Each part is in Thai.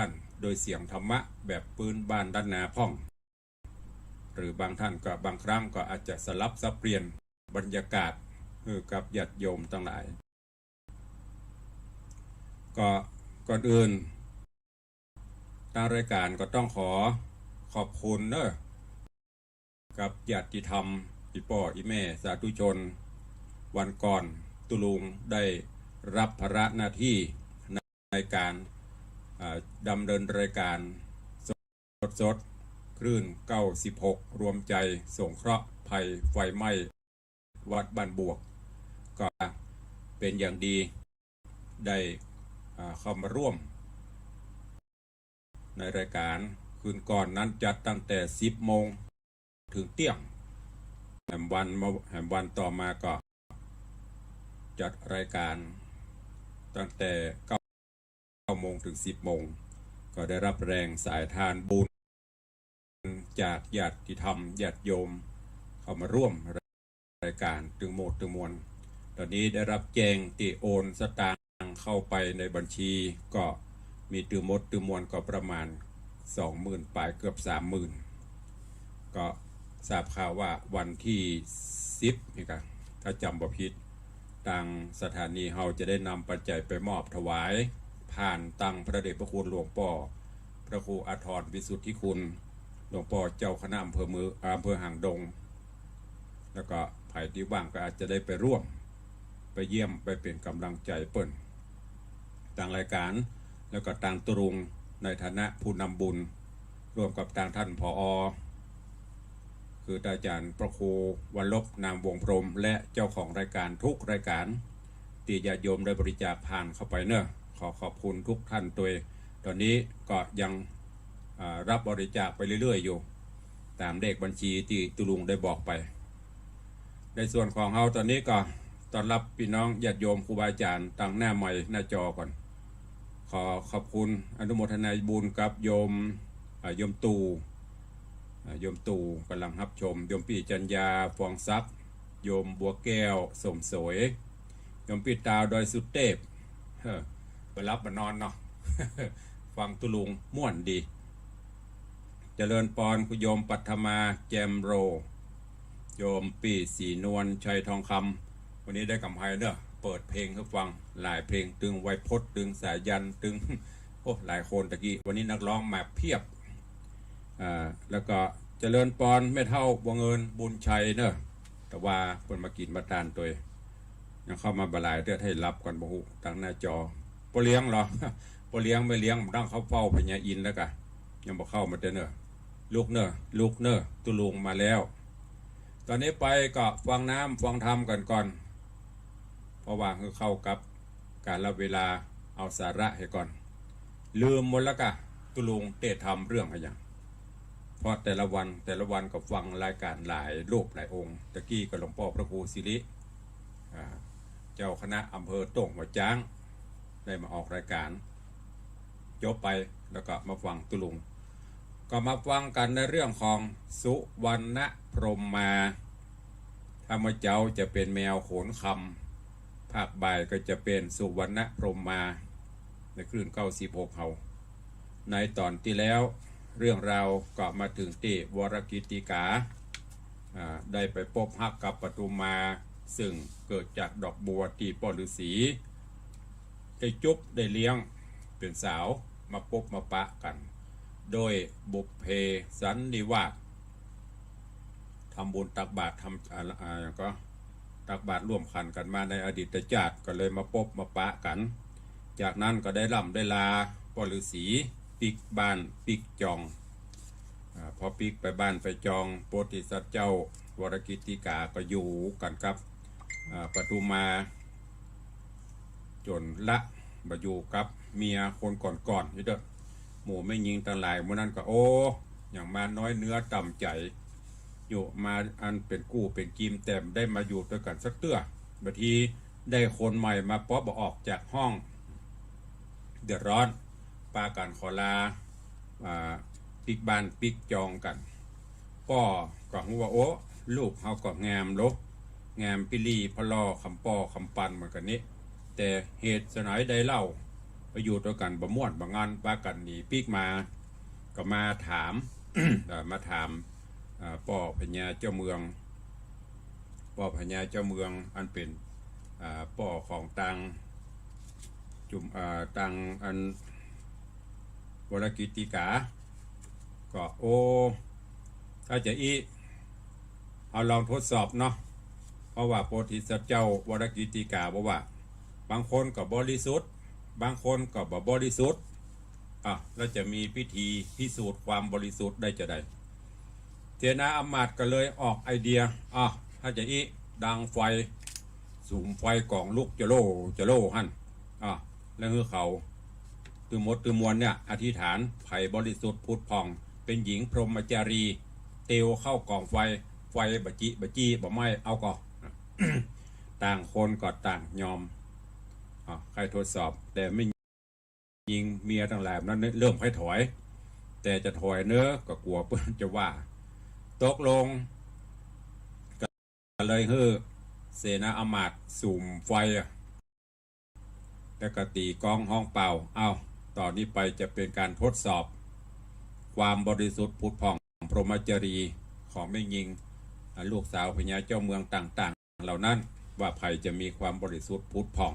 ท่านโดยเสียงธรรมะแบบปืนบ้านด้านนาพ่องหรือบางท่านก็บางครั้งก็อาจจะสลับสับเปลี่ยนบรรยากาศกับญาติโยมทั้งหลายก็ก่อนอื่นทางรายการก็ต้องขอบคุณเนอะกับญาติธรรมอีป่ออีแม่สาธุชนวันก่อนตุลุงได้รับภาระหน้าที่ในการดำเนินรายการสดคลื่น96รวมใจสงเคราะห์ภัยไฟไหม้วัดบ้านบวกก็เป็นอย่างดีได้เข้ามาร่วมในรายการคืนก่อนนั้นจัดตั้งแต่10 โมงถึงเที่ยงแหมวันต่อมาก็จัดรายการตั้งแต่9 โมงถึง10 โมงก็ได้รับแรงสายทานบุญจากญาติธรรมญาติโยมเข้ามาร่วมรายการตึงโหมดตึงมวลตอนนี้ได้รับแจ้งตีโอนสตางค์เข้าไปในบัญชีก็มีตึงหมดตึงมวลก็ประมาณ 20,000 ปลายเกือบ 30,000 ก็ทราบข่าวว่าวันที่10นี่ครับถ้าจำบ่ผิดทางสถานีเฮาจะได้นำปัจจัยไปมอบถวายผ่านตั้งพระเดชพระคุณหลวงพ่อพระครูอาทรวิสุทธิคุณหลวงพ่อเจ้าคณะอำเภอหางดงแล้วก็ใครที่ว่างก็อาจจะได้ไปร่วมไปเยี่ยมไปเป็นกำลังใจเปิ้นทางรายการแล้วก็ทางตุรุงในฐานะผู้นำบุญร่วมกับทางท่านผอ.คืออาจารย์พระครูวันลบนามวงพรหมและเจ้าของรายการทุกรายการที่ญาติโยมได้บริจาคผ่านเข้าไปเนอะขอบคุณทุกท่านตัวตอนนี้ก็ยังรับบริจาคไปเรื่อยๆอยู่ตามเลขบัญชีที่ตุลุงได้บอกไปในส่วนของเราตอนนี้ก็ต้อนรับพี่น้องญาติโยมครูบาอาจารย์ตั้งหน้าใหม่หน้าจอก่อนขอบคุณอนุโมทนาบุญกับโยมตู่กำลังรับชมโยมปีจัญญาฟองซักโยมบัวแก้วสมสวยโยมปีตาวดอยสุเทพไปรับมานอนเนาะ ฟังตุลุงม่วนดีเจริญปอนคุณโยมปัทมาแจมโรโยมปีสีนวลชัยทองคำวันนี้ได้กำไพเนอะเปิดเพลงให้ฟังหลายเพลงตึงไวพจน์ตึงสายันตึง โอ้หลายคนตะกี้วันนี้นักร้องมาเพียบแล้วก็เจริญปอนไม่เท่าบังเอิญบุญชัยเนอะแต่ว่าคนมากินมาทานตัวยังเข้ามาบลายเพื่อให้รับก่อนบ่ฮู้ตั้งหน้าจอบ่เลี้ยงหรอ บ่เลี้ยงไม่เลี้ยงต้องเข้าเฝ้าพญาอินแล้วกะยังบ่เข้ามาเนอะลูกเนอะตุลุงมาแล้วตอนนี้ไปก็ฟังน้ำฟังธรรมกันก่อนเพราะว่าคือเข้ากับการละเวลาเอาสาระให้ก่อนลืมหมดแล้วกะตุลุงเตะทำเรื่องอะไรอย่างเพราะแต่ละวันก็ฟังรายการหลายรูปหลายองค์ตะกี้ก็หลวงพ่อพระครูศิริเจ้าคณะอำเภอโต่งหัวจ้างได้มาออกรายการจบไปแล้วก็มาฟังตุลุงก็มาฟังกันในเรื่องของสุวรรณพรหมมาธรรมเจ้าจะเป็นแมวโขนคำภาคบ่ายก็จะเป็นสุวรรณพรหมมาในคลื่น96เฮาในตอนที่แล้วเรื่องราวก็มาถึงที่วรกิติกาได้ไปพบฮักกับปทุมมาซึ่งเกิดจากดอกบัวที่พ่อฤาษีได้จุบได้เลี้ยงเป็นสาวมาพบมาปะกันโดยบุพเพสันนิวาสทำบุญตักบาตรทำก็ตักบาตรร่วมขันกันมาในอดีตชาติก็เลยมาพบมาปะกันจากนั้นก็ได้ล่ำได้ลาพ่อฤาษีปิกบ้านปิกจองพอปิกไปบ้านไปจองโพธิสัตว์เจ้าวรกิติกาก็อยู่กันกับปทุมมาจนละมาอยู่กับเมียคนก่อนนี่เด้อหมู่ไม่ยิงตะหลายมื่อนั้นก็โอ้อย่างมาน้อยเนื้อต่ำใจอยู่มาอันเป็นกู้เป็นกีมแต้มได้มาอยู่ด้วยกันสักเตื้อบางทีได้คนใหม่มาป๊อบออกจากห้องเดือดร้อนปากันขอลาปิกบ้านปิกจองกันพ่อก็หัวโอ้ลูกเขาก็งามลบงามปิลีพะลอคำปอคำปันเหมือนกันนี้แต่เหตุสนายใดเล่า ไปอยู่ตัวกันบ่ม่วนบ่งานว่ากันหนีปีกมาก็มาถาม มาถามป่อพญาเจ้าเมืองป่อพญาเจ้าเมืองอันเป็นป่อของตังจุ่มตังอันวรกิติกาก็โอถ้าจะอีเอาลองทดสอบเนาะเพราะว่าโพธิสัตว์เจ้าวรกิติกาบอกว่าบางคนก็บริสุทธิ์บางคนก็บ่บริสุทธิ์แล้วจะมีพิธีพิสูจน์ความบริสุทธิ์ได้จะได้เจนาอมาตย์ก็เลยออกไอเดียถ้าจะอีดังไฟสูงไฟกล่องลุกจะโล่หั่นแล้วคือเขาตือมดตือมวลเนี่ยอธิษฐานไผ่บริสุทธิ์พุทธพองเป็นหญิงพรหมจารีเตียวเข้ากล่องไฟบะจี้บ่ไหม้เอาก่อ ต่างคนก็ต่างยอมใครทดสอบแต่ไม่ยิงเมียทั้งหลายนั้นเริ่มให้ถอยแต่จะถอยเนื้อก็กลัวเพื่อนจะว่าตกลงก็เลยเสนาอมาตย์สุ่มไฟแล้วก็ตีกองห้องเป่าต่อนนี้ไปจะเป็นการทดสอบความบริสุทธิ์ผุดผ่องพรหมจารีของแม่ยิงลูกสาวพญาเจ้าเมืองต่างๆเหล่านั้นว่าใครจะมีความบริสุทธิ์ผุดผ่อง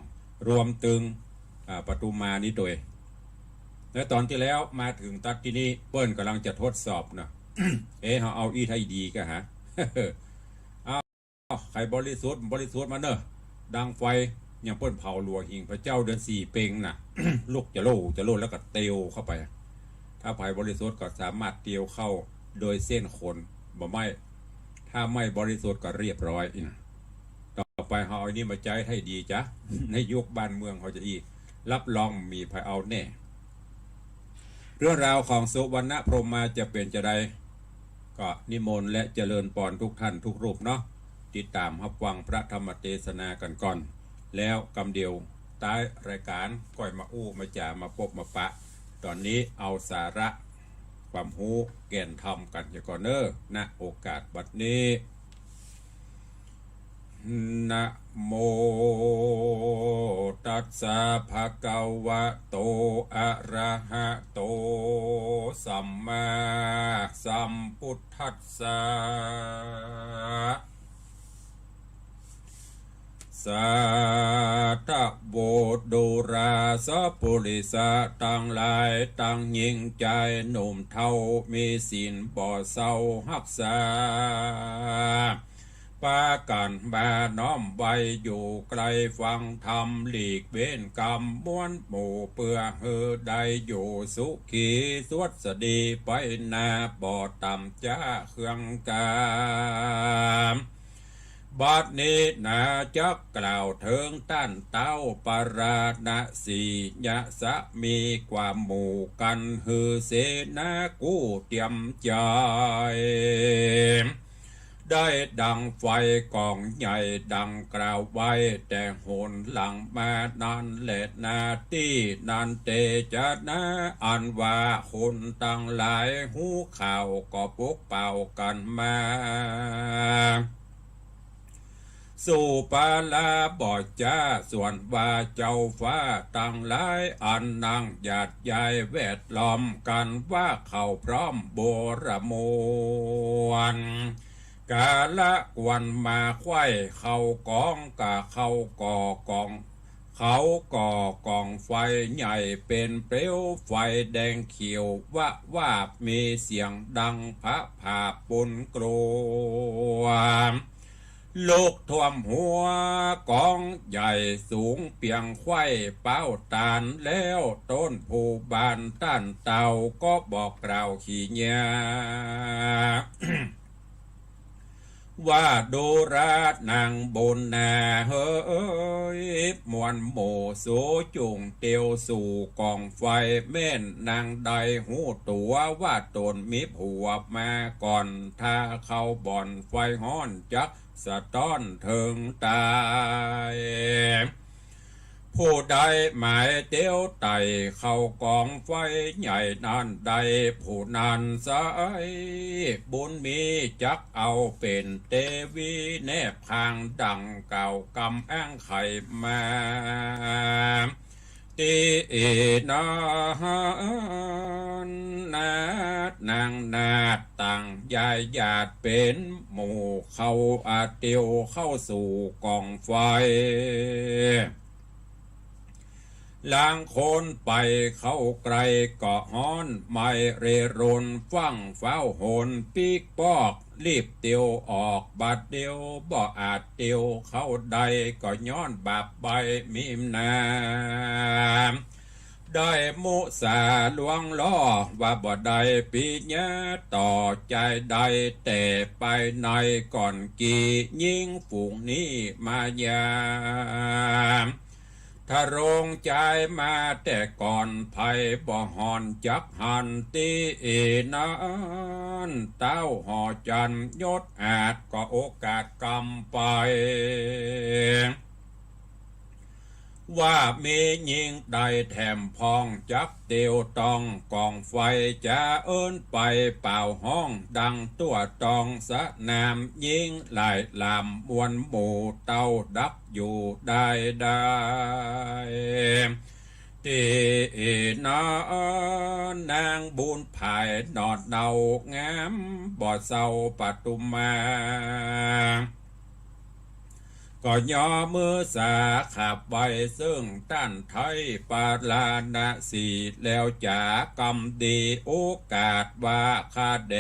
รวมถึงปทุมมานี้โดยและตอนที่แล้วมาถึงตัดที่นี้เปิ้ลกำลังจะทดสอบนะ เขาเอาอีไทยดีกันฮะ ใครบริสุทธิ์มาเนอะดังไฟอย่างเปิ้ลเผาหลวงหิงพระเจ้าเดือน4เป่งน่ะ ลูกจะโล่แล้วก็เตียวเข้าไปถ้าไผ่บริสุทธิ์ก็สามารถเตียวเข้าโดยเส้นขนบ่ไม่ถ้าไม่บริสุทธิ์ก็เรียบร้อยต่อไปเขาเอานี้มาใจให้ดีจ้ะ ในยุคบ้านเมืองเขาจะอีกรับรองมีภัยเอาแน่เรื่องราวของสุวรรณพรหมมาจะเป็นจะใดก็นิมนต์และเจริญพรทุกท่านทุกรูปเนาะติดตามรับฟังพระธรรมเทศนากันก่อนแล้วกำเดียวท้ายรายการก่อยมาอู้มาจ่ามาพบมาปะตอนนี้เอาสาระความรู้แก่นธรรมกันอย่าก่อนเนอณโอกาสบัดนี้นะโมตัสสะภะคะวะโตอะระหะโตสัมมาสัมพุทธัสสะสัทธโวดุราสปุริสะตั้งหลายตั้งยิ่งใจหนุ่มเท่ามีศีลบ่เศร้าหักษาปากันมาน้อมไว้อยู่ไกลฟังธรรมหลีกเว้นกรรมม้วนหมู่เพื่อได้อยู่สุขีสวัสดีไปนาบ่อต่ำจ้าเครื่องกามบัดนี้นาจักกล่าวถึงต้านเต้าปราณสียะสะมีความหมู่กันเสนากู้เตรียมใจได้ดังไฟกองใหญ่ดังกล่าวไว้แต่โหนหลังมานานแหละนาที่นันเตจะนะอันว่าคนตั้งหลายหูข่าวก็ปกเป่ากันมาสู่ปาลาบอดจ้าส่วนว่าเจ้าฟ้าตั้งหลายอันนั่งหยาดใหญ่แวดล้อมกันว่าเขาพร้อมโบรมวนกาละวันมาไข้เขากองกะเขาก่อกองเขาก่อกองไฟใหญ่เป็นเปลวไฟแดงเขียวว่ามีเสียงดังพระผ่าปุนกลัวลูกท่วมหัวกองใหญ่สูงเปียงไข้เป้าตานแล้วต้นผู้บานต้านเต่าก็บอกกล่าวขี้เงีย ว่าดูราดนางบนนาเฮ้ยมวนโมโสจุงเตียวสู่กองไฟแม่นนางใดหูตัวว่าตนมีผัวมาก่อนถ้าเข้าบ่อนไฟห้อนจักสะต้อนเถิงตายผู้ใดหมายเตี้ยวไต่เข้ากองไฟใหญ่นั้นใดผู้นั้นสายบุญมีจักเอาเป็นเตวีแนบข้างดังเก่ากำแอ้งไข่มา ตีนานาดนางนาดต่างยายหยาดเป็นหมู่เข้าอาเตียวเข้าสู่กองไฟล้างโคนไปเข้าไกลเกาะฮ้อนไม่เรรนฟังเฝ้าโหนปีกปอกรีบเตียวออกบาดเดียวบ่อาจเตียวเข้าใดก็ย้อนบาปใบมีมนาได้มุสาลวงล้อว่าบ่ได้ปีญาต่อใจใดแต่ไปในก่อนกี่ยิ่งฝูงนี้มายามถ้าโรงใจมาแต่ก่อนภัยบ่หอนจักหันตีนั้นเต้าห่อจันยศอาจก็โอกาสกำไปว่ามียิงได้แถมพองจักเตียวตองกองไฟจะเอิ้นไปเป่าห้องดังตัวตองสะนามยิงหลายลามมวนหมู่เต้าดักอยู่ได้ตีนางบุญภายนอดเนางามบ่อเศร้าปตุมาก็ย่อมือสาขับไว้ซึ่งต้านไทยปาลานาสีแล้วจากำดีโอกาสว่าข้าเด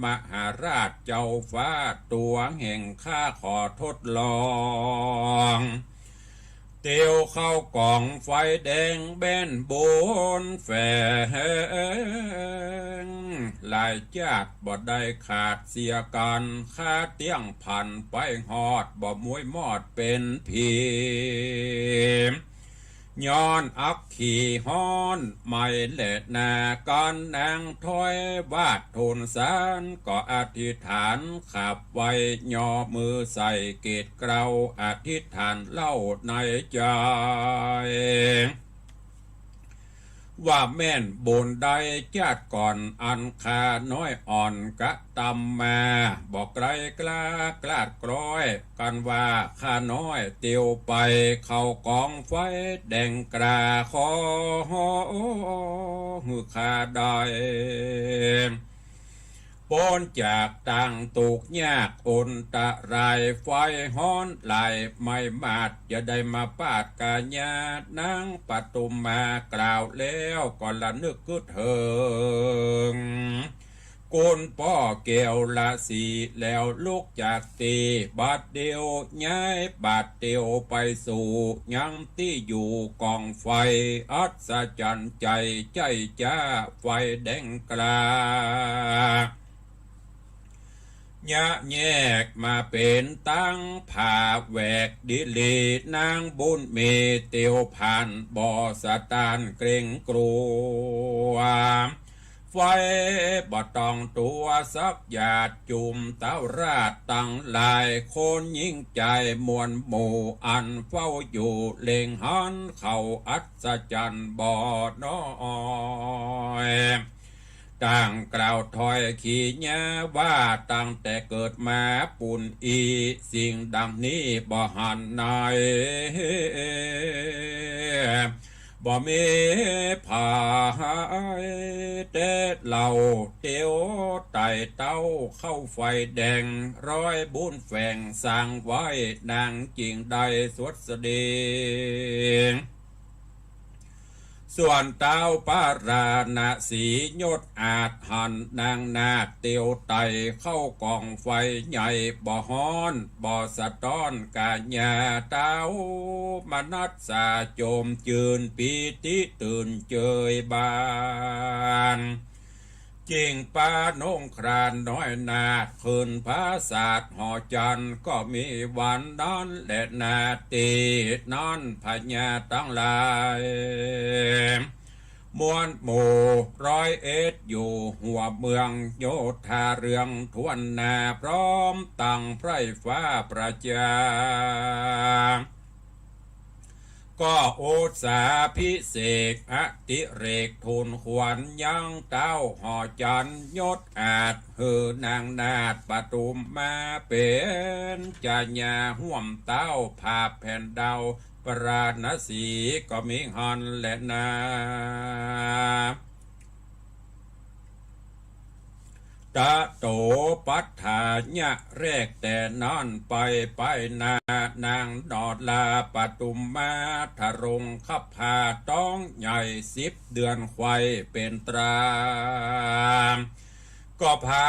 มหาราชเจ้าฟ้าตัวแห่งข้าขอทดลองเตียวเข้ากล่องไฟแดงแบนบนแฝงลายจากบ่ได้ขาดเสียกันค่าเตี้ยงพันไปหอดบ่มวยมอดเป็นผีย้อนอักขี่ฮ้อนไม่เล็ดนาการนางถอยวาดทุนสารก็อธิษฐานขับไว้ย่อมือใส่เกตเกลาอธิษฐานเล่าในใจว่าแม่นบุญใดจาดก่อนอันคาน้อยอ่อนกะตำมาบอกไกลกล้ากลาดกร้อยกันว่าข้าน้อยเตียวไปเข้ากองไฟแดงกราคอหือข้าได้ปนจากต่างตุกยากอนตะรายไฟฮ้อนไหลไม่มาดจะได้มาปาดกาญานางปตุมมากล่าวแล้วก่อนละนึกกึดเถิงกุนป้อเกี่ยวละสีแล้วลูกจากตีบาดเดียวย้ายบาดเดียวไปสู่ยังที่อยู่กองไฟอัศจรรย์ใจใจจ้าไฟแดงกลายะแยกมาเป็นตั้งผ่าแหวกดิลีนางบุญมีเตียวผ่านบ่อสตานเกรงกลัวไฟบ่ต้องตัวสักหยาดจุ่มเต้าราดตั้งลายคนยิ่งใจมวลหมู่อันเฝ้าอยู่เล็งหันเข้าอัศจรรย์บ่อน้อยตั้งกล่าวถอยขี้ญาว่าตั้งแต่เกิดมาปุ่นอีสิ่งดังนี้บ่หันนายบ่มีผายเด็ดเหล่าเตียวไต่เต้าเข้าไฟแดงร้อยบุญแฝงสร้างไว้นางจริงใดสวดเสดีส่วนเต้าปาราณสียศอาจหันนางนาคเตียวไตเข้ากองไฟใหญ่บ่ฮ้อนบ่สะต้อนกาญาเต้ามนัสสาโจมจืนปีติตื่นเจยบานจิงปานงครานน้อยนาคืนพระศาสตร์หอจันก็มีวันนั้นและนาตีนั้นพญาตั้งหลายมวลหมู่101อยู่หัวเมืองโยธาเรืองทวนนาพร้อมตั้งไพร่ฟ้าประจาก็โอสาพิเศษอติเรกทูลขวัญยังเต้าหอจันยศอาจหือนางนาฏปตุมมาเป็นจาญาห่วมเต้าภาพแผ่นดาว ปราณสีก็มีหันแหละนาตะโตปัฏฐาญะแรกแต่นอนไปนานางดอดลาปตุมมาทะรงขับพาต้องใหญ่10 เดือนควายเป็นตราก็พา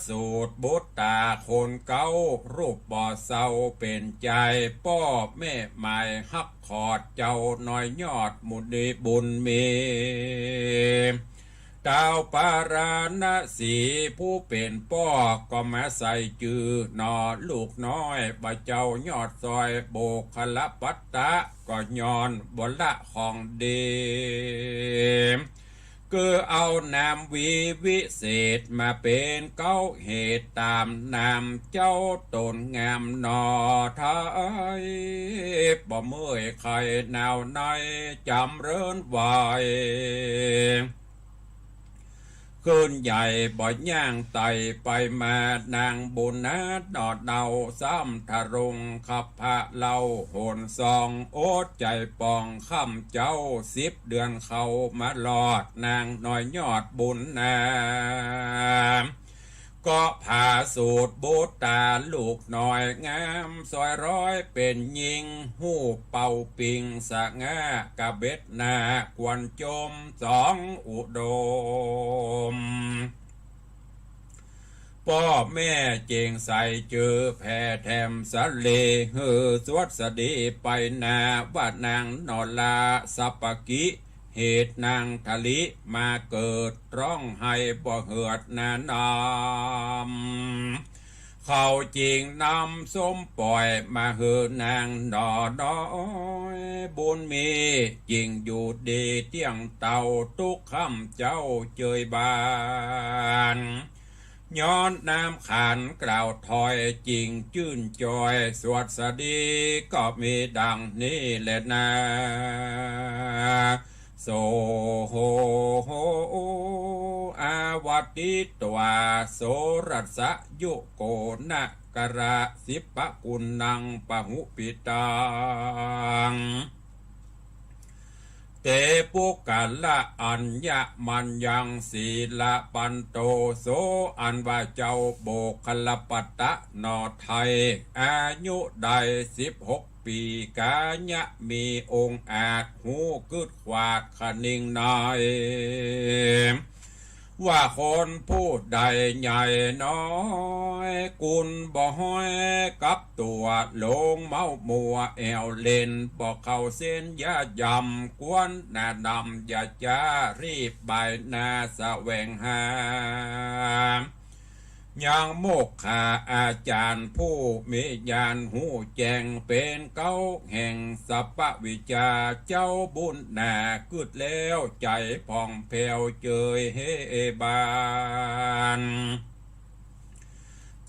สูตรบุตรตาคนเก้ารูปบ่อเศร้าเป็นใจป้อแม่หมายฮักขอดเจ้าน้อยยอดมุนีบุญมีดาวปาราณสีผู้เป็นป้อก็มาใส่จือนอลูกน้อยบ่เจ้ายอดซอยโบคละปัตตะก็ย้อนบนละของดีคือเอานามวิเศษมาเป็นเก้าเหตุตามนามเจ้าตนงามนอไทยบ่เมื่อยใครแนวในจำเริญไว้คืนใหญ่บ่ย่างไตไปมานางบุญนาดอดเดาซ้ำทะรงขับพระเล่าโหนซองโอดใจปองค่ำเจ้า10 เดือนเขามาหลอดนางน้อยยอดบุญนาก็พาสูตรบูตาลูกน้อยงามซอยร้อยเป็นยิงหูเป่าปิงสะงากะเบ็ดนากวนจม2 อุดมพ่อแม่เจงใส่เจอแพ่แถมสะเลฮือสวดสดีไปนาว่านางนอลาสัปกิเหตุนางทะลิมาเกิดร้องไห้บ่เหือดนานเขาจริงนำส้มปล่อยมาเหือนางดอน้อยบุญมีจริงอยู่ดีเที่ยงเต่าทุกคำเจ้าเจยบานย้อนน้ำขันกล่าวถอยจริงจื่นจอยสวดสดีก็มีดังนี้แหละนาโสโหอาวัติตวาโสรัสยุโกนะกระสิปะกุณังปะหุปิตังเตปุกัลละอัญญะมัญญังศีละปันโตโสอันว่าเจ้าโบคลปัตตะนอไทยอายุได้16 ปีกาญะมีองค์อาจหูกึดขวาดขนิ่งนายว่าคนผู้ใดใหญ่น้อยกุลบ่ห้อยกับตัวลงเมามัวแอวเล่นบ่เข้าเส้นยายำกวนหน้าดำอย่าจ้ารีบใบหน้าแสวงหายังโมกขาอาจารย์ผู้มีญาณหูแจงเป็นเก้าแห่งสัพพวิชาเจ้าบุญหนากึดแล้วใจผ่องแผ้วเจยเฮบาน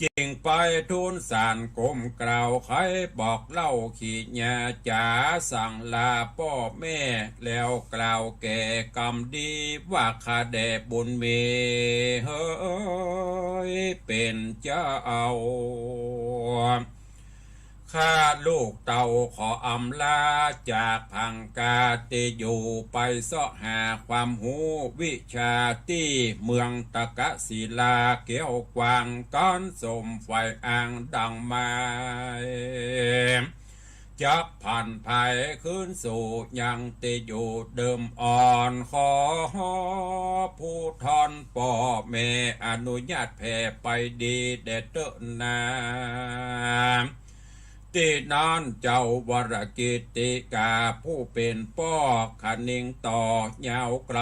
จริงไปทุนสารกลมกล่าวใครบอกเล่าขีดญาจ๋าสั่งลาพ่อแม่แล้วกล่าวแก่กรรมดีว่าข้าแด่บุญมีเฮ้ยเป็นเจ้าข้าลูกเต่าขออำลาจากพังกาติอยู่ไปเสาะหาความหูวิชาที่เมืองตะกะศิลาเกี่ยวกวางก้อนสมไฟอ่างดังไม้จับผ่านภัยขึ้นสู่ยังติอยู่เดิมอ่อนขอผู้ทอนป่อแม่อนุญาตแผ่ไปดีเด็ดเตนาที่นั้นเจ้าวรกิติกาผู้เป็นป้อขนิ่งต่อยาวไกล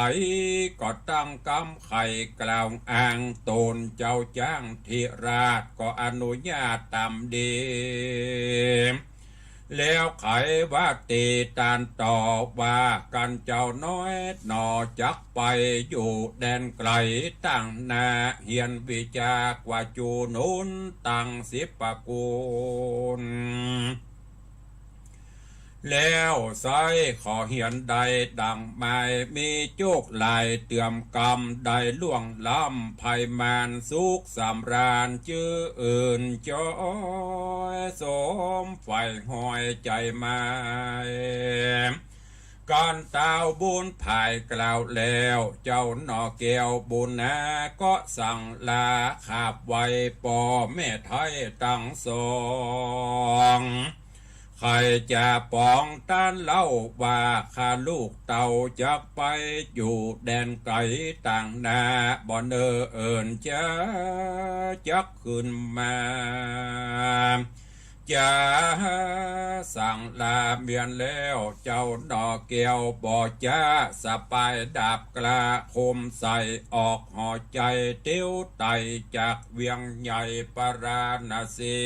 ก็ตั้งกำไข่กล่าวอ้างตนเจ้าจ้างธิราชก็อนุญาตตามดีแล้วไขว่าตีตานต่อว่ากันเจ้าน้อยหนอจักไปอยู่แดนไกลตั้งนาเฮียนวิจากว่าจูนุนตั้ง10 ปกูล แล้วใส่ขอเหียนใดดังไม่มีโจกลายเตื่อมกรรมใดล่วงล้ำภัยมานสุขสำราญจื้ออื่นจอยสมไฟหอยใจมาการตาวบุญภายกล่าวแล้วเจ้าหนอแก้วบุญนาก็สั่งลาขาบไว้ปอแม่ไทยตั้งสองใครจะป้องต้านเล่าว่าข้าลูกเต่าจักไปอยู่แดนไกลต่างนาบ่เนอเอิญจะจักขึ้นมาจะสั่งลาเมียนแล้วเจ้าดอกแก้วบ่จ้าสปายดาบกล้าคมใส่ออกห่อใจเตี้ยวไตจากเวียงใหญ่ปราณสี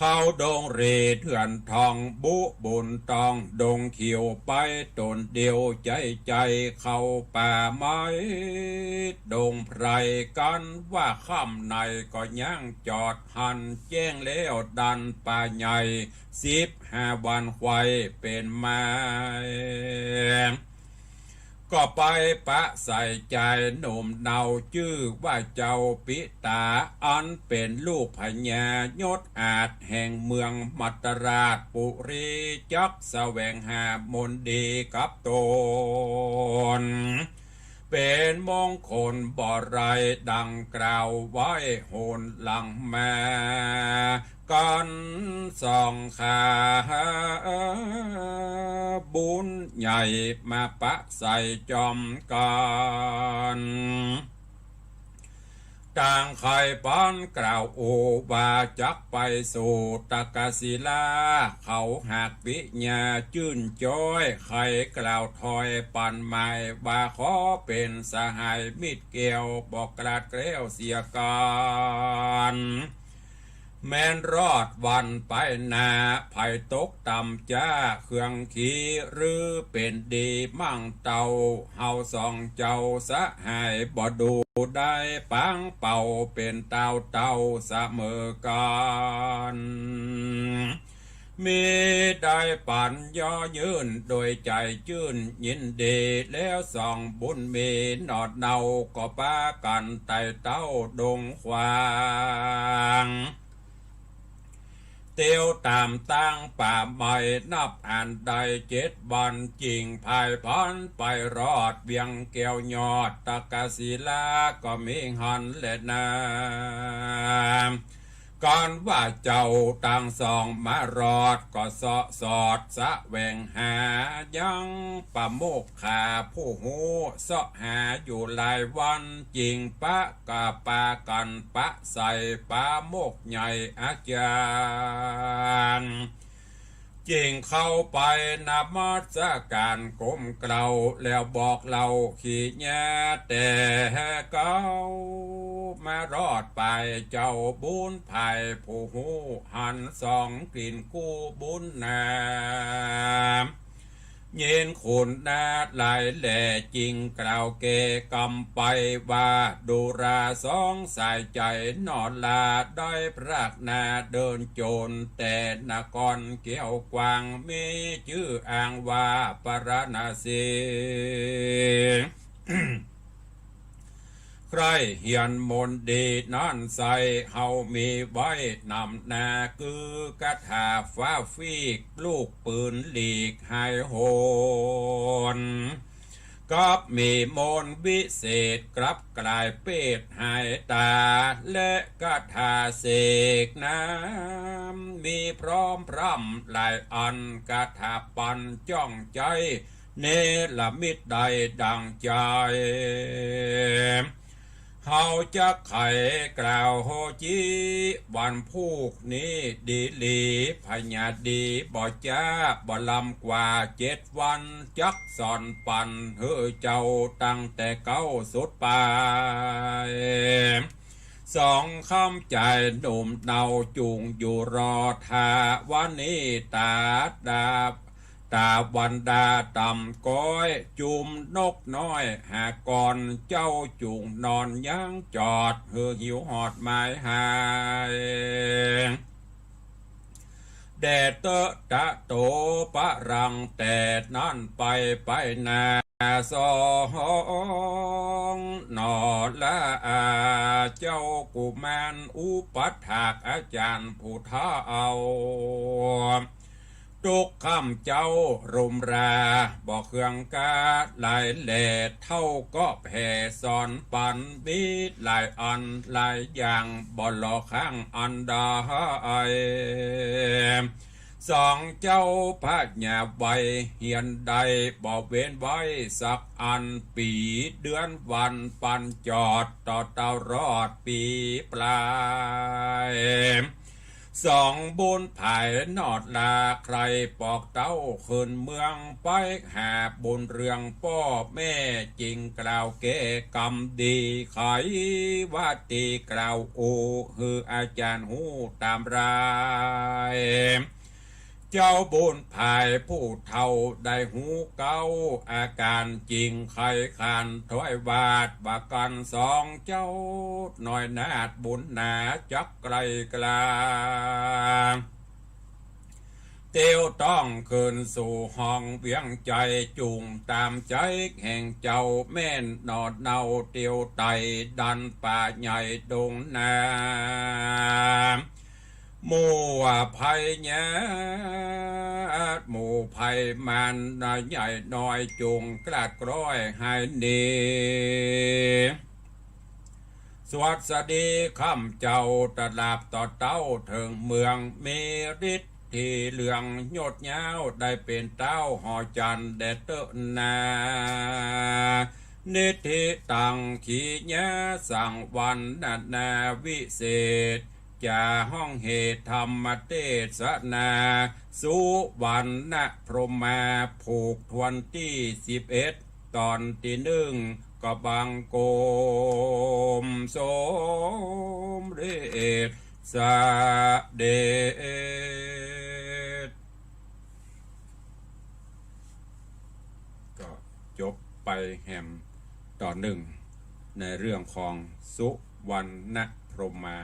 เข้าดงเรเถื่อนทองบุบุญตองดงเขียวไปตนเดียวใจใจเข้าป่าไม้ดงไพรกันว่าค่ำในก็ย่างจอดหันแจ้งแล้วดันป่าใหญ่15 วันควายเป็นไม้ก็ไปปะใส่ใจหนุ่มเนาชื่อว่าเจ้าปิตาอันเป็นลูกพญายศอาจแห่งเมืองมัตราชปุรีจักแสวงหามนดีกับตนเป็นมงคลบ่ไรดังกล่าวไว้โหนหลังมากันส่องขาบุญใหญ่มาปะใส่จอมกันต่างใครป้อนกล่าวโอวาจักไปสู่ตะกศิลาเขาหักวิญญาจื่นจ้อยใครกล่าวถอยปันไม้ว่าขอเป็นสหายมิตรเกี่ยวบอกกราดเกลียวเสียกันแม้นรอดวันไปนาภัยตกต่ำจ้าเครื่องขี่หรือเป็นดีมั่งเต่าเฮาส่องเจ้าสะหายบ่ดูได้ปังเป่าเป็นเต่าเสมอกันมีได้ปันย่อยืนโดยใจชื่นยินดีแล้วส่องบุญมีนอดเนาก็ป้ากันไต่เต้าดงควางเตียวตามตั้งป่าใหม่นับอ่านได้7 วันจริงภายพันไปรอดเบียงแก้วยอดตะกศิลาก็มีหันและนาก่อนว่าเจ้าต่างสองมารอดก็สอดสะแวงหายังปะโมกขาผู้หูสะหาอยู่หลายวันจริงปะกะปากันปะใส่ปะโมกใหญ่อาจารย์จริงเข้าไปนับมัสการก้มเกลาแล้วบอกเราขี้แย่แต่เก้ามารอดไปเจ้าบุญภัยผู้หูหันสองกลิ่นกู้บุญนาเย็นขุนนาหลายแหล่จริงกล่าวเกกำไปว่าดูราสองสายใจนอนลาได้พระนาเดินโจรแต่นกรเกี่ยวกวางมีชื่ออ้างว่าปรณสี ใครเหียนมนดีนั่นใส่เฮามีไว้นำนาคือกระถาฟ้าฟีกลูกปืนหลีกหายโหนกับมีมนวิเศษกลับกลายเป็ดหายตาและกระถาเสกน้ำมีพร้อมพร่ำหลายอันกระถาปันจ้องใจเนรมิตใดดังใจเฮาจะไขกล่าวโฮจีวันพูกนี้ดีลีพญาดีบ่จ้าบ่ลำกว่า7 วันจักสอนปันเฮ้เจ้าตั้งแต่เก้าสุดไปสองคำใจหนุ่มเนาจุงอยู่รอทาวันนี้ตาดาบตาวันดาต่ำก้อยจุมนกน้อยหาก่อนเจ้าจุงนอนยังจอดหิวหอดไม้หาย แดดเตอะตะโตปะรังแต่นั่นไปนาสองนอละอาเจ้ากุมารอุปัฏฐากอาจารย์ผู้ท้าเอาทุกคำเจ้ารมราบอกเครื่องกาหลายแหล่เท่าก็แผ่สอนปันบิดหลายอันหลายอย่างบ่หลอกข้างอันดาสองเจ้าพระญาใบเหียนใดบอกเว้นไว้สักอันปีเดือนวันปันจอดต่อเตารอดปีปลายสองบุญภายนอดลาใครปอกเต้าคืนเมืองไปหาบุญเรื่องพ่อแม่จริงกล่าวเกกรรมดีไขว่าตีกล่าวโอคืออาจารย์หูตามรายเจ้าบุญภายผู้เท่าได้หูเก้าอาการจริงใครขานถอยวาดบากันสองเจ้าหน่อยนาดบุญหนาจักไกลกลางเตียวต้องคืนสู่ห้องเวียงใจจุงตามใจแห่งเจ้าแม่นนอดเนาเตียวไตดันป่าใหญ่ดงนาหมู่ภัยเนี้ยหมู่ภัยมันใหญ่น้อยจุงกลาดกร้อยหายหนีสวัสดีคำเจ้าตลาบต่อเต้าถึงเมืองเมริดที่เหลืองโยดเย้าได้เป็นเต้าหอจันเดเตอนานิธิตังขีญาสังวันนาวิเศษจะห้องเหตุธรรมเทศนาสุวรรณพรหมาผูกทวนที่11ตอนที่1ก็บังโกมสมเด็จสเด็จก็จบไปแฮมตอน1ในเรื่องของสุวรรณพรหมา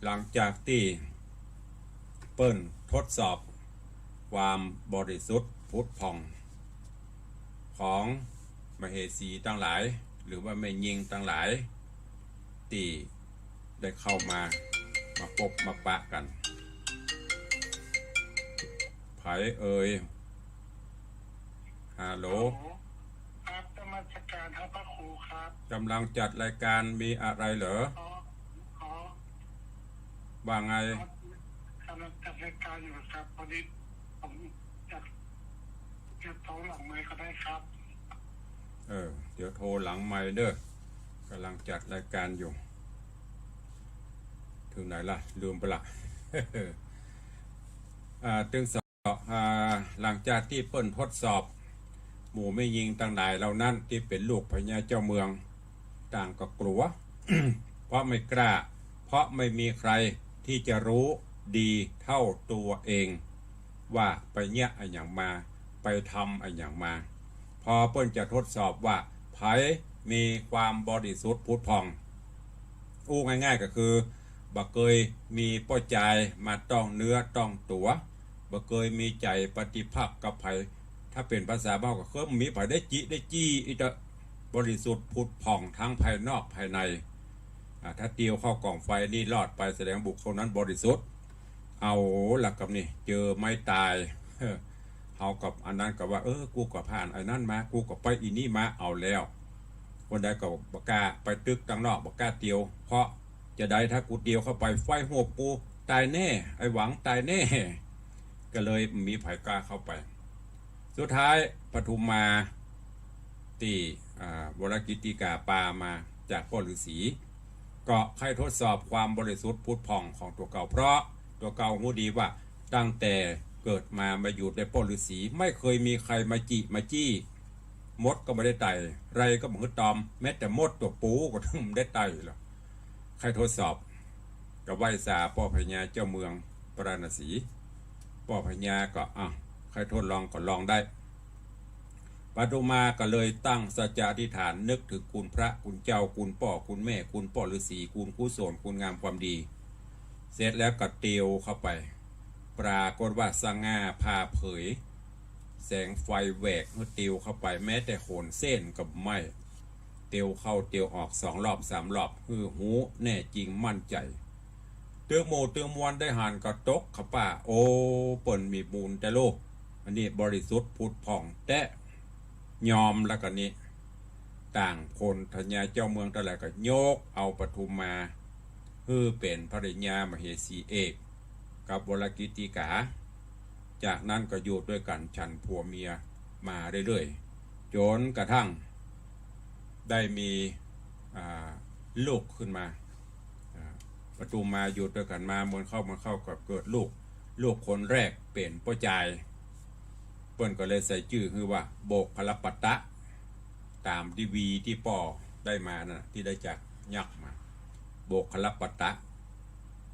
หลังจากที่เปิ้นทดสอบความบริสุทธิ์พุทธผ่องของมเหสีทั้งหลายหรือว่าแม่ยิงทั้งหลายที่ได้เข้ามาพบมาปะกันไผเอ่ยฮัลโหลครับนมัสการครับพระครูครับกำลังจัดรายการมีอะไรเหรอว่าไงกำลังจัดรายการอยู่ครับพอดีผมจะโทรหลังไมค์ก็ได้ครับเดี๋ยวโทรหลังไมค์เด้อกำลังจัดรายการอยู่ถึงไหนล่ะลืมไปละ ตึงสอบหลังจากที่เปิ้นทดสอบหมู่ไม่ยิงต่างหลายเหล่านั้นที่เป็นลูกพญาเจ้าเมืองต่างก็กลัว เพราะไม่กล้าเพราะไม่มีใครที่จะรู้ดีเท่าตัวเองว่าไปเนี่ยอะไรอย่างมาไปทำอะไรอย่างมาพอเปิ้นจะทดสอบว่าไผมีความบริสุทธิ์พุทธพองอู้ง่ายๆก็คือบ่เคยมีป้อใจมาต้องเนื้อต้องตัวบ่เคยมีใจปฏิภาคกับไผถ้าเป็นภาษาบ้านก็คือมีไผได้จี้อีจะบริสุทธิ์พุทธพองทั้งภายนอกภายในถ้าเตียวเข้ากล่องไฟนี่รอดไปแสดงบุคคลนั้นบริสุทธิ์เอาหลักกับนี่เจอไม่ตายเอากับอันนั้นกับว่ากูก็ผ่านไอ้นั่นมากูก็ไปอีนี่มาเอาแล้วคนใดก็บอกกล้าไปตึกตั้งนอกบอกกล้าเตียวเพราะจะได้ถ้ากูเตียวเข้าไปไฟหัวกูตายแน่ไอ้หวังตายแน่ก็เลยมีไผกล้าเข้าไปสุดท้ายปทุมมาตีวรกิติกาปามาจากพ่อฤาษีก็ให้ทดสอบความบริสุทธิ์พุทธผ่องของตัวเก่าเพราะตัวเก่าหูดีว่าตั้งแต่เกิดมาอยู่ในพ่อฤาษีไม่เคยมีใครมาจี้มดก็ไม่ได้ไต่ไรก็มือตอมแม้แต่มดตัวปูก็ถึงได้ไต่หรอกใครทดสอบกับไหว้สาพ่อพญาเจ้าเมืองปราณสีพ่อพญาก็ใครทดลองก็ลองได้ปทุมาก็เลยตั้งสัจจะอธิษฐานนึกถึงคุณพระคุณเจ้าคุณพ่อคุณแม่คุณพ่อฤาษีคุณกุศลคุณงามความดี เสร็จแล้วก็เตียวเข้าไปปรากฏว่าสง่าผ่าเผยแสงไฟแหวกเมื่อเตียวเข้าไปแม้แต่โขนเส้นกับไม่เตียวเข้าเตียวออก2 รอบ3 รอบหูแน่จริงมั่นใจเตืองโมเตืองมวนได้หันกระตกขป้าโอเปิ่นมีมูลแต่โลกอันนี้บริสุทธิ์พุทธผ่องแต่ยอมแล้วกันนี้ต่างคนทญาเจ้าเมืองแต่ละก็โยกเอาปทุมมาเป็นภริยามเหสีเอกกับวรกิติกาจากนั้นก็อยู่ด้วยกันฉันผัวเมียมาเรื่อยๆจนกระทั่งได้มีลูกขึ้นมาปทุมมาอยู่ด้วยกันมามันเข้ากับเกิดลูกคนแรกเป็นพ่อจายเปิ้นก็เลยใส่ชื่อคือว่าโบกพลปัตตะตามดีวีที่ป่อได้มานะที่ได้จากยักษ์มาโบกพลปัตตะ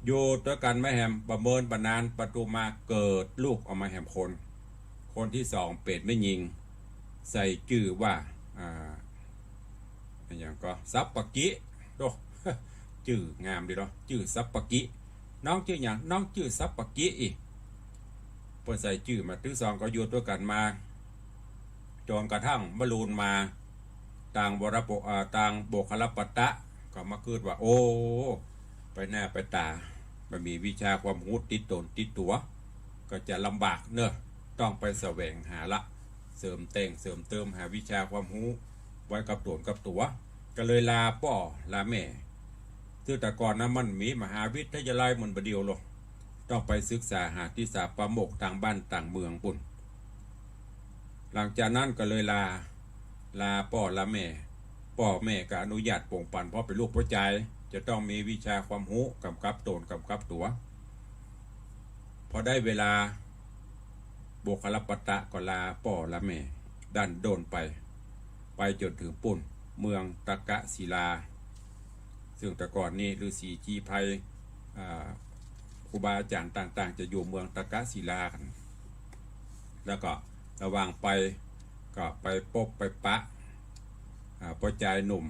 อยู่ด้วยกันไม่แหมประเมินปนานปทุมมาเกิดลูกออกมาแหมคนที่สองเป็ดไม่ยิงใส่ชื่อว่าอย่างก็ซับปะกิโตชื่องามดีเนาะชื่อซับปะกิน้องชื่ออย่างน้องชื่อซับปะกิอีกเพื่อใส่ชื่อมาที่สองก็อยู่ด้วยกันมาจนกระทั่งบรรลุมาต่างต่างโบกลปัตตะก็มาคิดว่าโอ้ไปหน้าไปตามันมีวิชาความรู้ติดตนติดตัวก็จะลำบากเนอะต้องไปแสวงหาละเสริมแต่งเสริมเติมหาวิชาความรู้ไว้กับตนกับตัวก็เลยลาป่อลาแม่ซึ่งแต่ก่อนนั้นมันมีมหาวิทยาลัยมันประเดียวหรอกต้องไปศึกษาหาที่สาประโมกต่างบ้านต่างเมืองปุ่นหลังจากนั้นก็เลยลาป่อลาแม่ป่อแม่ก็อนุญาตป่งปันเพราะเป็นลูกพ่อใจจะต้องมีวิชาความรู้กำกับตนกำกับตัวพอได้เวลาโบกลปัตตะก็ลาป่อลาแม่ดันโดนไปจนถึงปุ่นเมืองตะกะศิลาซึ่งแต่ก่อนนี้ฤาษีจีไพครูบาอาจารย์ต่างๆจะอยู่เมืองตะกะศิลากันแล้วก็ระหว่างไปก็ไปพบไปปะพ่อใจหนุ่ม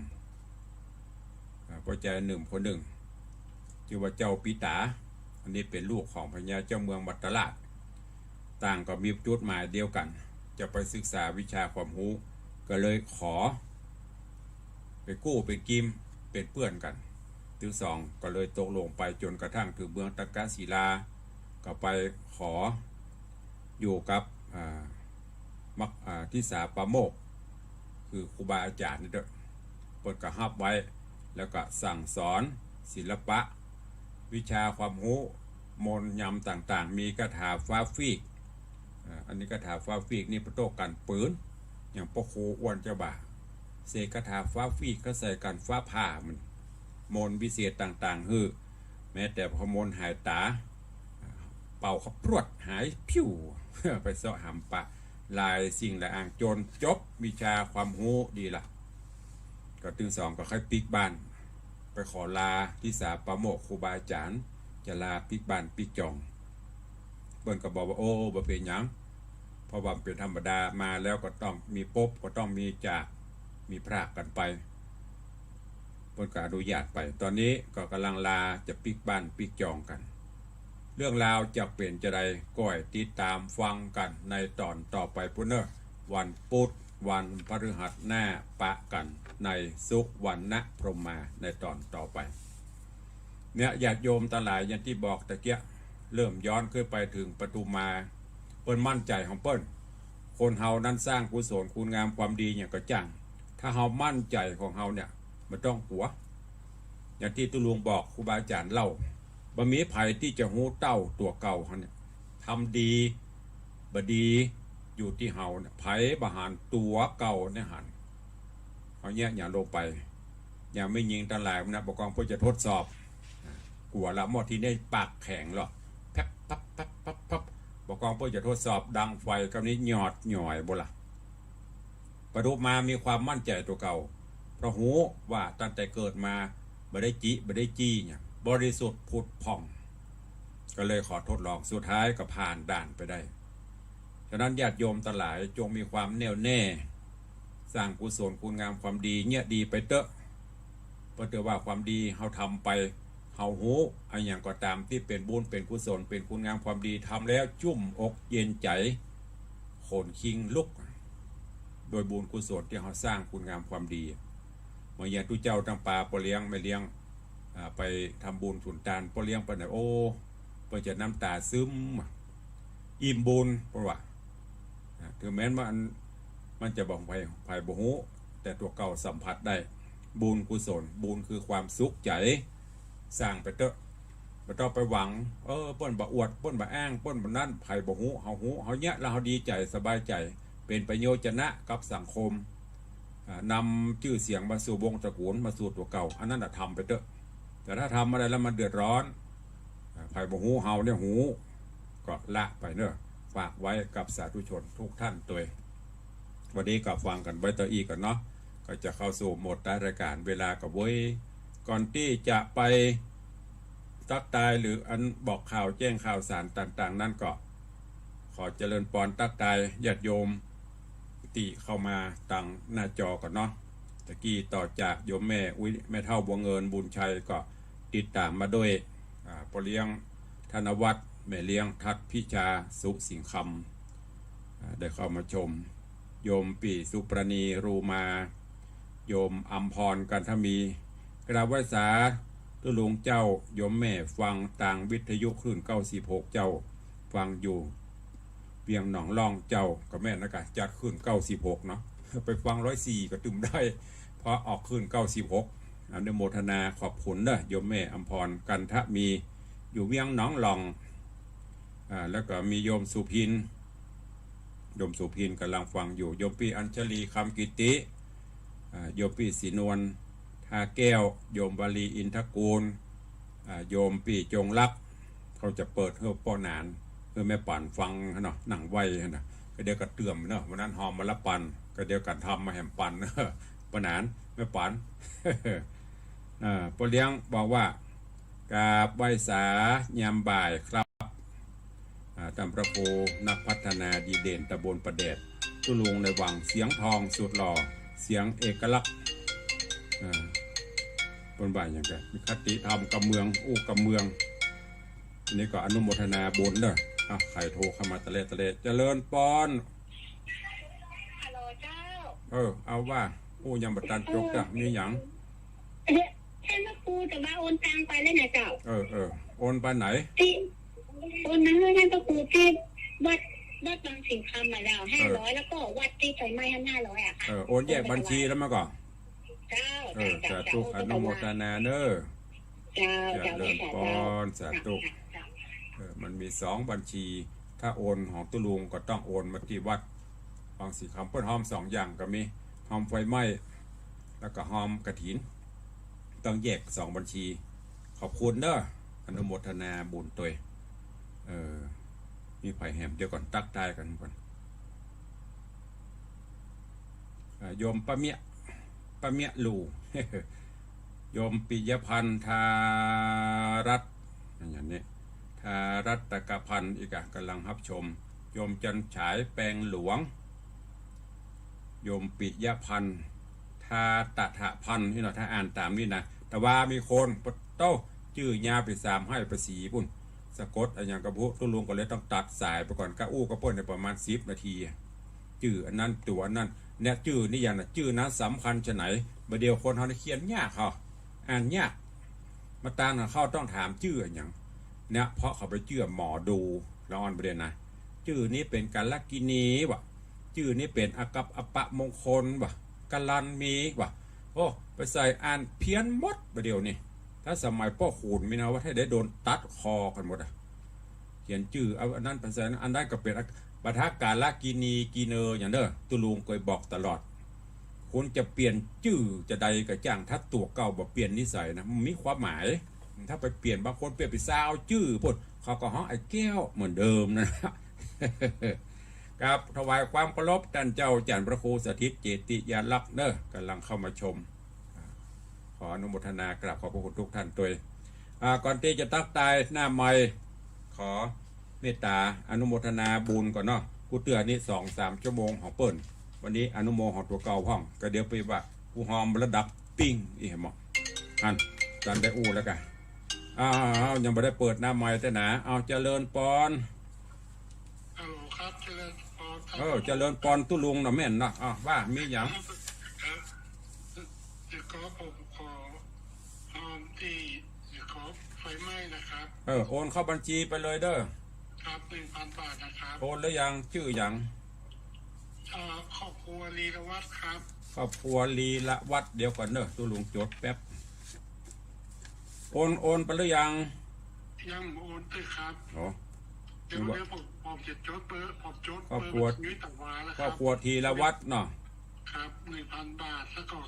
คนหนึ่งชื่อว่าเจ้าปิตาอันนี้เป็นลูกของพญาเจ้าเมืองมัตตลาดต่างก็มีจุดหมายเดียวกันจะไปศึกษาวิชาความรู้ก็เลยขอไปกู้ไปกิมเป็นเพื่อนกันทั้งสองก็เลยตกลงไปจนกระทั่งถึงเมืองตะกะศิลาก็ไปขออยู่กับที่สาปโมกคือครูบาอาจารย์นี่เด้อเปิดกระหับไว้แล้วก็สั่งสอนศิลปะวิชาความรู้มนต์ยำต่างๆมีคาถาฟ้าฟีกอันนี้คาถาฟ้าฟีกนี่ประโตกันปืนอย่างพ่อครูอ้วนเจ้าบ่าเสกคาถาฟ้าฟีกก็ใส่กันฟ้าผ่ามันมนต์วิเศษต่างๆแม้แต่พอมนต์หายตาเป่าขับพรวดหายผิวไปเสาะหำปะลายสิ่งละอ่างจนจบวิชาความรู้ดีละก็ตึงสองก็ค่อยปิกบ้านไปขอลาที่สาปโมกครูบาอาจารย์จะลาปิกบ้านปิกจองเบิ้นก็บอกว่าโอ้บ่เป็นหยังเพราะว่าเป็นธรรมดามาแล้วก็ต้องมีปบก็ต้องมีจากมีพรากกันไปเบิ้นก็อนุญาตไปตอนนี้ก็กำลังลาจะปิกบ้านปิกจองกันเรื่องราวจะเปลี่ยนจะใดก้อยติดตามฟังกันในตอนต่อไปพุ่นเนอวันพุธวันพฤหัสหน้าปะกันในสุวรรณพรหมาในตอนต่อไปเนี่ยญาติโยมตาหลายอย่างที่บอกตะเกียเริ่มย้อนขึ้นไปถึงปทุมมาเปิ้นมั่นใจของเปิ้นคนเฮานั้นสร้างกุศลคุณงามความดีอย่างกระจ่างถ้าเฮามั่นใจของเฮาเนี่ยมันต้องหัวอย่างที่ตุลุงบอกครูบาอาจารย์เล่าบ่มีไผที่จะหู้เต้าตัวเก่าเขาเนี่ยทำดีบดีอยู่ที่เฮาเนี่ยไผบหารตัวเก่าเนี่ยหันเขาเนี่ยอย่าลงไปอย่าไม่ยิงตะหลายนะบอกกองเพื่อจะทดสอบกลัวละหมดที่นี่ปากแข็งหรอแป๊บบอกกองเพื่อจะทดสอบดังไฟกับนี้หยอดหน่อยบ่ละปรุมามีความมั่นใจตัวเก่าเพราะหูว่าตั้งแต่เกิดมาบ่ได้จี้เนี่ยบริสุทธิ์ผุดผ่องก็เลยขอทดลองสุดท้ายก็ผ่านด่านไปได้ฉะนั้นญาติโยมทั้งหลายจงมีความแน่วแน่สร้างกุศลคุณงามความดีเนี่ยดีไปเตอะเพราะว่าความดีเราทำไป เฮาหูอันอย่างก็ตามที่เป็นบุญเป็นกุศลเป็นคุณงามความดีทำแล้วจุ่มอกเย็นใจโขนคิงลุกโดยบุญกุศลที่เขาสร้างคุณงามความดีเมื่ออย่างทุเจ้าตั้งป่าปเลี้ยงไม่เลี้ยงไปทำบุญสุนทานปเลี้ยงไปไหนโอ้เพื่อจะน้ำตาซึมอิ่มบุญเพราะว่าถึงแม้มันจะบอกไปบ่ฮู้แต่ตัวเก่าสัมผัสได้บุญกุศลบุญคือความสุขใจสร้างไปเถอะไม่ต้องไปหวังเปิ้นบ่อวดเปิ้นบ่อ้างเปิ้นบ่นั่นไผบ่ฮู้เฮาฮู้เฮาเนี้ยแล้วเฮาดีใจสบายใจเป็นประโยชนะกับสังคมนำชื่อเสียงมาสู่วงตระกูลมาสู่ตัวเก่าอันนั้นทำไปเถอะแต่ถ้าทำอะไรแล้วมันเดือดร้อนไผบ่ฮู้เฮาเนี่ยฮู้ก็ละไปเนอะฝากไว้กับสาธุชนทุกท่านตัววันนี้ก็ฟังกันไว้ต่ออีกกันเนาะก็จะเข้าสู่โหมดรายการเวลากับเว้ยก่อนที่จะไปตักตายหรืออันบอกข่าวแจ้งข่าวสารต่างๆนั่นก็ขอเจริญปอนตักตายญาติโยมที่เข้ามาตั้งหน้าจอก่อนเนาะตะกี้ต่อจากโยมแม่เท่าบัวเงินบุญชัยก็ติดตามมาด้วยปเลี้ยงธนวัฒน์แม่เลี้ยงทัดพิชาสุสิงคำได้เข้ามาชมโยมปีสุปรณีรูมาโยมอัมพรกันทมีกราบไหว้สาตุลุงเจ้าโยมแม่ฟังต่างวิทยุคลื่น96เจ้าฟังอยู่เวียงหนองล่องเจ้ากับแม่นะกะจัดคลื่น96เนาะไปฟัง104ก็ตึมได้เพราะออกคลื่น96อนุโมทนาขอบคุณเด้อโยมแม่อัมพรกันทมีอยู่เวียงหนองล่องแล้วก็มีโยมสุพินกำลังฟังอยู่โยมปีอัญชลีคำกิติโยมปีศรีนวลทาแก้วโยมบาลีอินทกูลโยมปีจงรักเขาจะเปิดเพื่อป้อนานเพื่อแม่ปั่นฟังเนาะหนังไว้นะก็เดียวกันเตื่อมเนาะวันนั้นหอมมาละปั่นก็เดียวกันทำมาแหมปั่นป้อนานแม่ปั่นพ่อเลี้ยงบอกว่ากราบไหว้สายามบ่ายครับตามพระโพนักพัฒนาดีเด่นตะบนประเดชตุลุงในวังเสียงทองสุดหล่อเสียงเอกลักษณ์บนบ่ายอย่างไรมีคติธรรมกับเมืองกับเมืองอันนี้ก็อนุโมทนาบุญเด้อใครโทรเข้ามาตะเลเจริญปอนฮัลโหลเจ้าเอาว่ายังบัดตันจกจ้ะมีหยังใช่แม่ครูแต่ว่าโอนตังไปแล้วนะเจ้าโอนไปไหนโอนนั้นให้ท่านพระครูที่วัดบางสิงคำมาแล้ว500แล้วก็วัดที่ไฟไหม้500อ่ะค่ะโอนแยกบัญชีแล้วมาก่อนเจ้าสาธุอนุโมทนาเนอะเจริญปอนสาธุมันมี2บัญชีถ้าโอนของตุลุงก็ต้องโอนมาที่วัดบางสิงคำเพิ่นหอม2อย่างก็มีหอมไฟไหม้แล้วก็หอมกฐินต้องแยก2บัญชีขอบคุณเด้ออนุโมทนาบุญตัวมีไผ่แหมเดี๋ยวก่อนตักตายกันก่อนโยมป้าเมียลูโยมปิยพันธ์ธารัตอย่างนี้ธารัตกพันธ์อีกกำลังรับชมโยมจันฉายแปลงหลวงโยมปิยพันธ์ธาตถะพันธ์ที่เราถ้าอ่านตามนี่นะแต่ว่ามีคนปะโต้ชื่อยาไป3ให้ไป4ปุ่นสะกดอย่างกระพุตุลุงก็เลยต้องตัดสายไปก่อนก็ก็เปิ้ลในประมาณ10 นาทีชื่ออันนั้นตัวอันนั้นเนี่ยชื่อนี่อย่างน่ะชื่อนั้นสำคัญชะไหนบเดียวคนเขาเขียนยากเขาอ่านยากมาตามเขาต้องถามชื่ออย่างเนี่ยเพราะเขาไปเชื่อหมอดูแล้วอ่อนประเด็นนะชื่อนี้เป็นกัลกินีวะชื่อนี้เป็นอากัปอปะมงคลวะกัลันมีวะโอ้ไปใส่อ่านเพี้ยนหมดประเดี๋ยวนี้ถ้าสมัยพ่อขูดมีนะว่าให้ได้โดนตัดคอกันหมดเขียนชื่อเอาอันนั้นภาษาอันนั้นก็เป็นปะทะกาลกินีกีเนออย่างเด้อตุลุงเคยบอกตลอดคุณจะเปลี่ยนชื่อจะใดกับจ้างถ้าตัวเก่าบ่เปลี่ยนนิสัยนะมันมีความหมายถ้าไปเปลี่ยนบางคนเปลี่ยนไปซาวชื่อพุ่นเขาก็ฮ้องไอ้แก้วเหมือนเดิมนะกับถวายความเคารพท่านเจ้าจันทร์พระครูสถิตเจติยาลักษณ์เด้อกำลังเข้ามาชมขออนุโมทนากราบขอบพระคุณทุกท่านตัวก่อนที่จะตักตายหน้าไมค์ขอเมตตาอนุโมทนาบุญก่อนเนาะกูเตือนนี่2-3 ชั่วโมงของเปิ้ลวันนี้อนุโมของตัวเก่าห้องก็เดี๋ยวไปว่ากูหอมระดับปิ้งอีเหมออันจันได้แล้วกัน อ้าวยังไม่ได้เปิดหน้าไม้แต่หนาเอาเจริญปอน ฮัลโหลครับเจริญพรครับ เจริญปอนตุลุงนะแม่นนะว่ามีอย่าง ครับเดี๋ยวขอผมขอที่เดี๋ยวขอไฟไหม้นะครับ โอนเข้าบัญชีไปเลยเด้อ ครับ1,000 บาทนะครับ โอนแล้วยังชื่ออย่าง ครอบครัวลีรวัตรครับ ครอบครัวลีละวัดเดี๋ยวก่อนเด้อตุลุงจดแป๊บโอนไปหรือยัง ยังโอนตึกครับ โอ้ เดี๋ยวผมจะจดเบอร์ผมจด ครอบ เบ ครัว อร์ยุ้ยตะวาแล้ว ค ค รอ รั บบ ครัวทีละวัดเนาะ ครับ 1,000 บาทแล้วก็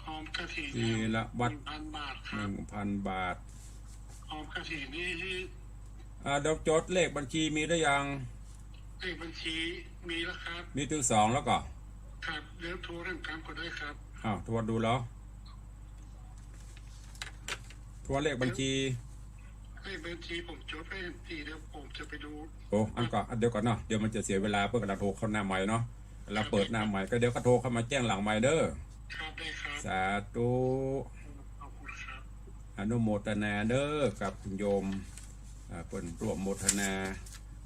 หอมกระถิ่น ทีละวัด 1,000 บาทค ห รับ นึ่งพันบาท หอมกระถิ่นนี่ที่ เดี๋ยวจดเลขบัญชีมีหรือยัง เลขบัญชีมีแล้วครับ มีถึงสองแล้วก็ ครับเดี๋ยวโทรเรื่องการก็ได้ครับ ทวนดูแล้วทวนเลขบัญชี เลขบัญชีผมจดไว้ทันทีเดี๋ยวผมจะไปดู อันก่อนเดี๋ยวก่อนเนาะเดี๋ยวมันจะเสียเวลาเพื่อกระโทรเข้าหน้าใหม่เนาะเวลาเปิดหน้าใหม่ก็เดี๋ยวก็โทรเข้ามาแจ้งหลังใหม่เด้อ ครับได้ครับ สาธุ ขอบคุณครับ อนุโมทนาเด้อกับคุณโยมเปิ่นร่วมโมทนา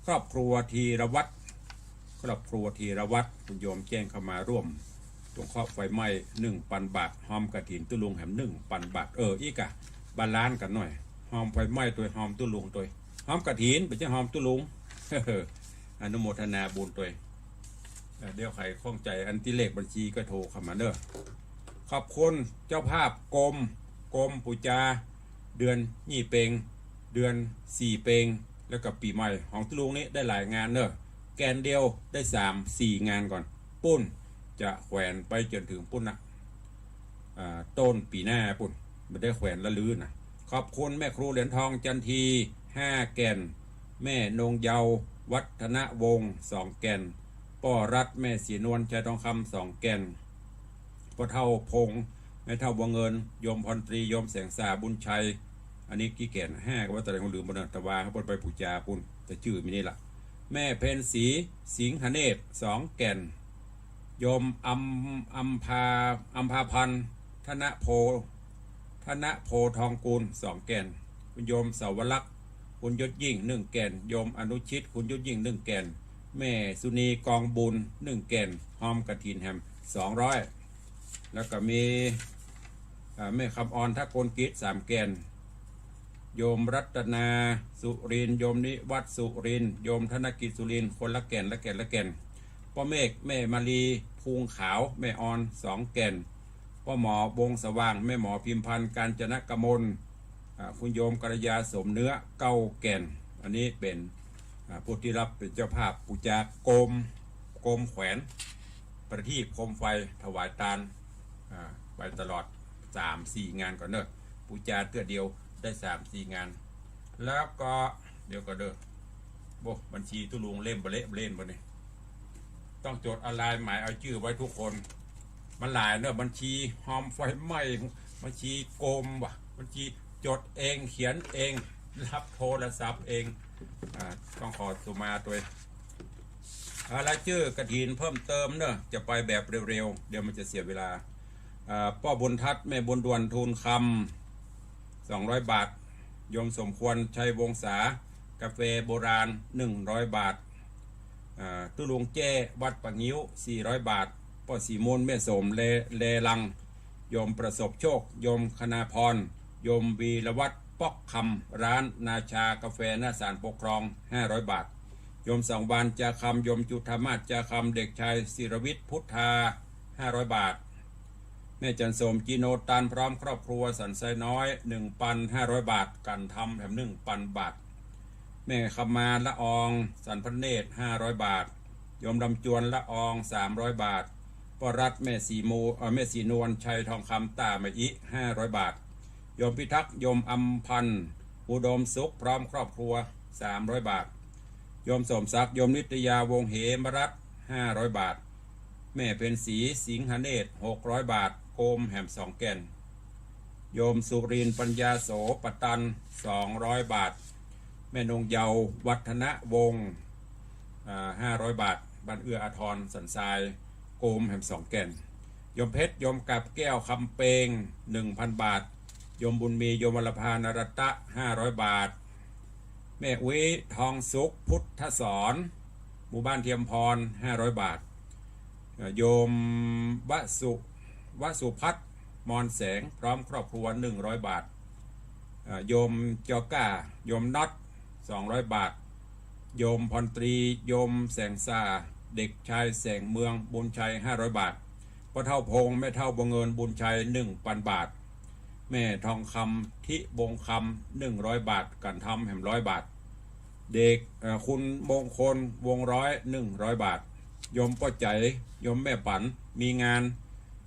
ครอบครัวธีรวัตรครอบครัวธีรวัตรคุณโยมแจ้งเข้ามาร่วมตรงข้อไฟไหม้1,000 บาทหอมกระถินตุลุงแหม1,000 บาทอีกอะบาลานซ์กันหน่อยหอมไฟไหม้ตัวหอมตุลุงตัวหอมกระถินไม่ใช่หอมตุลุง อนุโมทนาบุญตัวเดี๋ยวใครข้องใจอันที่เลขบัญชีก็โทรเข้ามาเด้อขอบคุณเจ้าภาพกรมปุจาเดือนยี่เปงเดือน4เปงแล้วก็ปีใหม่ของตุลุงนี้ได้หลายงานเนอะแกนเดียวได้3-4 งานก่อนปุ้นจะแขวนไปจนถึงปุ้นนะต้นปีหน้าปุ้นไม่ได้แขวนละลื้อนะขอบคุณแม่ครูเหรียญทองจันที5 แก่นแม่นงเยาวัฒนวงศ์2 แก่นป้อรัฐแม่สีนวลชัยทองคำ2 แก่นพ่อเท่าพงแม่เท่าบัวเงินโยมพรตรีโยมแสงสาบุญชัยอันนี้กี่แก่น5ก็ว่าแต่คนลืมบนตะวาเขาไปปูจาปุ้นแต่ชื่อมินี่ละแม่เพนสีสิงหเนตร2 แก่นโยมอัมพาพันธ์ธนโพทองกูล2 แก่นคุณโยมเสาวลักษณ์คุณยศยิ่ง1 แก่นโยมอนุชิตคุณยศยิ่ง1 แก่นแม่สุนีกองบุญ1 แก่นหอมกระถินแฮม200แล้วก็มีแม่คำออนทักโกนกิจ3 แก่นโยมรัตนาสุรินโยมนิวัตสุรินโยมธนกิจสุรินคนละแก่นพ่อเมฆแม่มาลีภูงขาวแม่ออน2 แก่นพ่อหมอวงสว่างแม่หมอพิมพันธ์การจนกมลคุณโยมกัลยาสมเนื้อ9 แก่นอันนี้เป็นผู้ที่รับเป็นเจ้าภาพปูจากรมแขวนประทีปโคมไฟถวายทานไปตลอด 3-4 งานก่อนเนอะปูจาเทื่อเดียวได้ 3-4 งานแล้วก็เดี๋ยวก็เด้อบัญชีตุลุงเล่มเล่นบ่เนี่ยต้องจดอะไรหมายเอาชื่อไว้ทุกคนมันหลายเนอะบัญชีหอมไฟไหม้บัญชีโกมว่ะบัญชีจดเองเขียนเองรับโทรศัพท์เองต้องขอสุมาตัวอะไรชื่อกระถินเพิ่มเติมเนอะจะไปแบบเร็วๆเดี๋ยวมันจะเสียเวลาป้อบุญทัศน์แม่บุญดวนทูลคำ200 บาทโยมสมควรชัยวงศากาแฟโบราณ100 บาทตุลุงเจ้วัดปะงิ้ว400 บาทป้อสีมูลแม่สมเลลังโยมประสบโชคโยมคณาพรโยมวีรวัตรปอกคำร้านนาชากาแฟหน้าศาลปกครอง500 บาทโยมสังวานจาคำโยมจุธามาศจาคำเด็กชายศิรวิทย์พุทธา500 บาทแม่จันสมจีโนตันพร้อมครอบครัวสันไซน้อย 1,500 บาทกันทำแถม1,000 บาทแม่คำมาละอองสันพเนตร500 บาทโยมลำจวนละออง300 บาทปรัตแม่สีนวลชัยทองคำตาไม่อิ500 บาทโยมพิทักษ์โยมอัมพันธ์อุดมสุขพร้อมครอบครัว300 บาทโยมสมศักดิ์โยมนิตยาวงเหมรัตน์500 บาทแม่เป็นสีสิงหเนตร600 บาทโกมแหม2 แก่นโยมสุรินทร์ปัญญาโสปตัน200 บาทแม่นงเยาวัฒนวงศ์500 บาทบ้านเอื้ออาทรสันทรายโกมแหม2 แก่นโยมเพชรโยมกับแก้วคำเปง 1,000 บาท โยมบุญมีโยมวรภานรตะ500 บาท แม่อุ้ยทองสุขพุทธสอนหมู่บ้านเทียมพร500 บาท โยมวสุพัฒน์มอนแสงพร้อมครอบครัว100 บาท โยมจอก้าโยมน็อต200 บาท โยมพรตรีโยมแสงซาเด็กชายแสงเมืองบุญชัย500 บาทพ่อเท่าพงแม่เท่าบงเงินบุญชัย1,000 บาท แม่ทองคำทิบงคำ100 บาทกันทำแห่ม100 บาท เด็กคุณมงคลวงร้อย100 บาท โยมป้อใจโยมแม่ปันมีงาน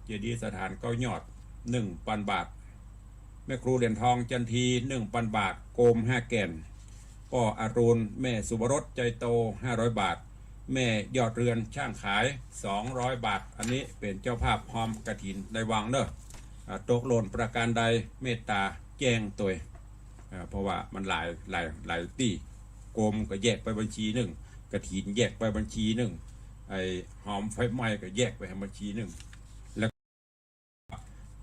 เจดีย์สถานเก้ายอด1,000 บาท แม่ครูเหรียญทองจันที1,000 บาทโกม5 แก่นป้ออรุณแม่สุบรสใจโต500 บาท แม่ยอดเรือนช่างขาย200 บาท อันนี้เป็นเจ้าภาพพร้อมกฐินได้วางเนอะตกหล่นประการใดเมตตาแจ้งตัวเพราะว่ามันหลายปีโกมก็แยกไปบัญชีหนึ่งกฐินแยกไปบัญชีหนึ่งไอหอมไฟไหม้ก็แยกไปบัญชีหนึ่งแล้ว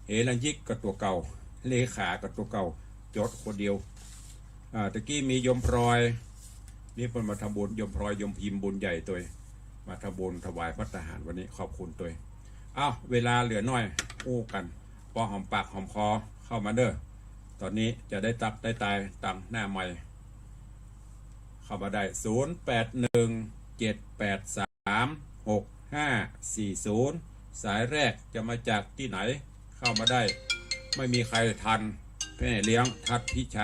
เฮลันยิกก็ตัวเก่าเลขาก็ตัวเก่าจดคนเดียวตะกี้มียมพลอยนี่เพิ่นมาทำบุญยมพลอยยมพิมพ์บุญใหญ่ตัวมาทำบุญถวายพระทหารวันนี้ขอบคุณตัวเวลาเหลือน้อยอู้กันพอหอมปากหอมคอเข้ามาเด้อตอนนี้จะได้ตักได้ตายตังหน้าใหม่เข้ามาได้0817836540สายแรกจะมาจากที่ไหนเข้ามาได้ไม่มีใครทันแม่เลี้ยงทัดพิชา